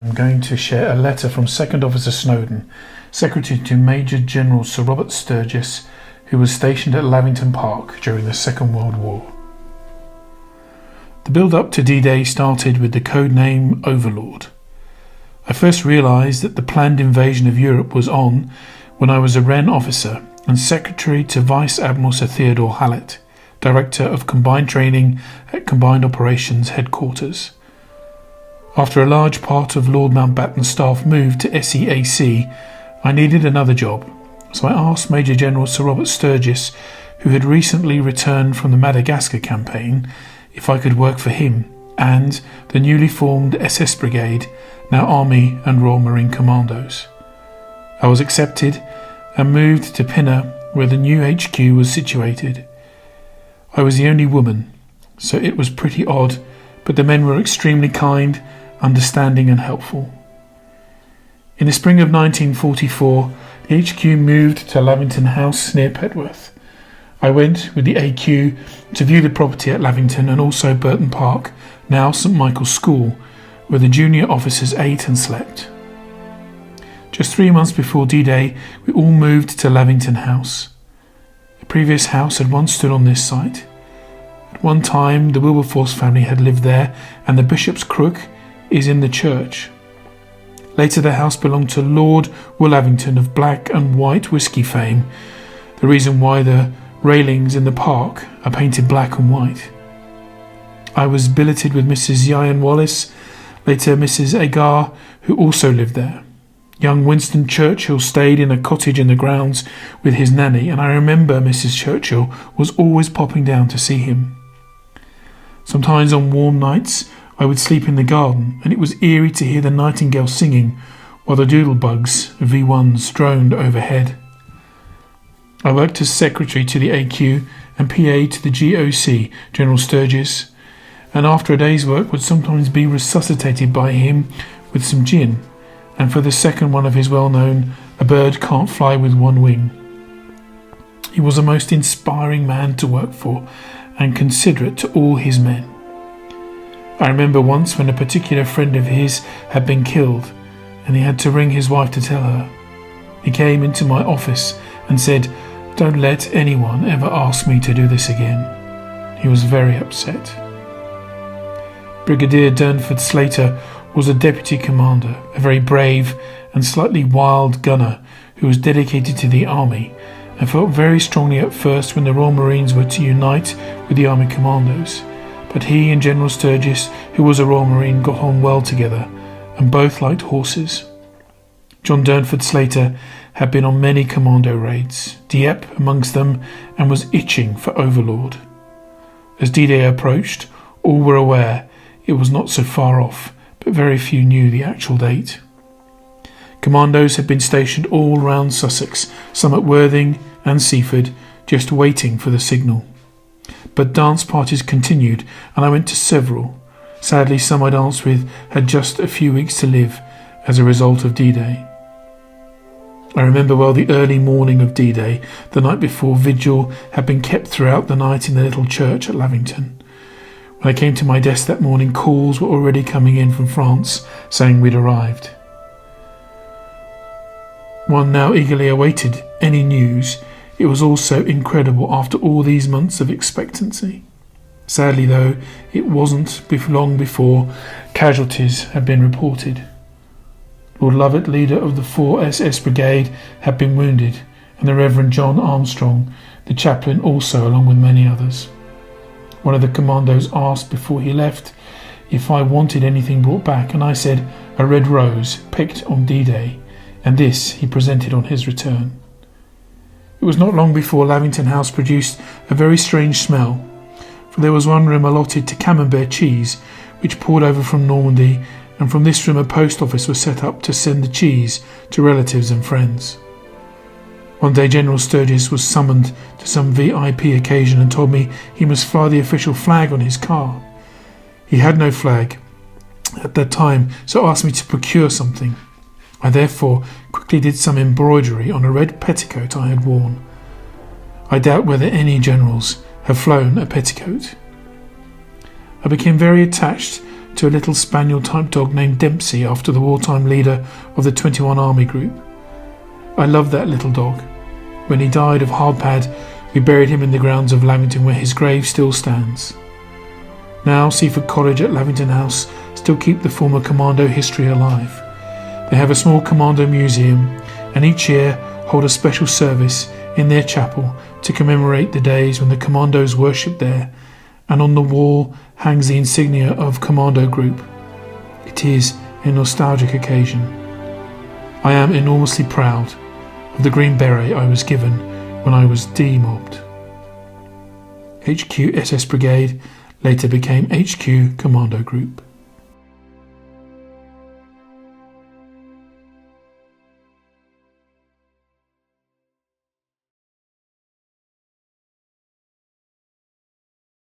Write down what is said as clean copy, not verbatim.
I'm going to share a letter from Second Officer Snowden, Secretary to Major General Sir Robert Sturgis, who was stationed at Lavington Park during the Second World War. The build-up to D-Day started with the code name Overlord. I first realised that the planned invasion of Europe was on when I was a Wren officer and Secretary to Vice Admiral Sir Theodore Hallett, Director of Combined Training at Combined Operations Headquarters. After a large part of Lord Mountbatten's staff moved to SEAC, I needed another job, so I asked Major General Sir Robert Sturgis, who had recently returned from the Madagascar campaign, if I could work for him and the newly formed SS Brigade, now Army and Royal Marine Commandos. I was accepted and moved to Pinner, where the new HQ was situated. I was the only woman, so it was pretty odd, but the men were extremely kind, understanding and helpful. In the spring of 1944, the HQ moved to Lavington House near Petworth. I went with the AQ to view the property at Lavington and also Burton Park, now St Michael's School, where the junior officers ate and slept. Just 3 months before D-Day, we all moved to Lavington House. The previous house had once stood on this site. At one time, the Wilberforce family had lived there, and the Bishop's Crook is in the church. Later, the house belonged to Lord Lavington of black and white whisky fame, the reason why the railings in the park are painted black and white. I was billeted with Mrs. Ian Wallace, later Mrs. Agar, who also lived there. Young Winston Churchill stayed in a cottage in the grounds with his nanny, and I remember Mrs. Churchill was always popping down to see him. Sometimes on warm nights I would sleep in the garden, and it was eerie to hear the nightingale singing while the doodlebugs, V1s, droned overhead. I worked as secretary to the AQ and PA to the GOC, General Sturgis, and after a day's work would sometimes be resuscitated by him with some gin, and for the second one of his well-known "A bird can't fly with one wing." He was a most inspiring man to work for and considerate to all his men. I remember once when a particular friend of his had been killed and he had to ring his wife to tell her. He came into my office and said, "Don't let anyone ever ask me to do this again." He was very upset. Brigadier Durnford Slater was a deputy commander, a very brave and slightly wild gunner who was dedicated to the army and felt very strongly at first when the Royal Marines were to unite with the Army Commandos. But he and General Sturgis, who was a Royal Marine, got on well together and both liked horses. John Durnford Slater had been on many commando raids, Dieppe amongst them, and was itching for Overlord. As D-Day approached, all were aware it was not so far off, but very few knew the actual date. Commandos had been stationed all round Sussex, some at Worthing and Seaford, just waiting for the signal. But dance parties continued, and I went to several. Sadly, some I danced with had just a few weeks to live as a result of D-Day. I remember well the early morning of D-Day. The night before, vigil had been kept throughout the night in the little church at Lavington. When I came to my desk that morning, calls were already coming in from France saying we'd arrived. One now eagerly awaited any news. It was all so incredible after all these months of expectancy. Sadly, though, it wasn't long before casualties had been reported. Lord Lovett, leader of the 4 SS Brigade, had been wounded, and the Reverend John Armstrong, the chaplain, also, along with many others. One of the commandos asked before he left if I wanted anything brought back, and I said a red rose picked on D-Day, and this he presented on his return. It was not long before Lavington House produced a very strange smell, for there was one room allotted to Camembert cheese, which poured over from Normandy, and from this room a post office was set up to send the cheese to relatives and friends. One day General Sturgis was summoned to some VIP occasion and told me he must fly the official flag on his car. He had no flag at that time, so asked me to procure something. I therefore quickly did some embroidery on a red petticoat I had worn. I doubt whether any generals have flown a petticoat. I became very attached to a little spaniel-type dog named Dempsey after the wartime leader of the 21 Army Group. I loved that little dog. When he died of hardpad, we buried him in the grounds of Lavington where his grave still stands. Now Seaford College at Lavington House still keep the former commando history alive. They have a small commando museum and each year hold a special service in their chapel to commemorate the days when the commandos worshipped there, and on the wall hangs the insignia of Commando Group. It is a nostalgic occasion. I am enormously proud of the green beret I was given when I was demobbed. HQ SS Brigade later became HQ Commando Group.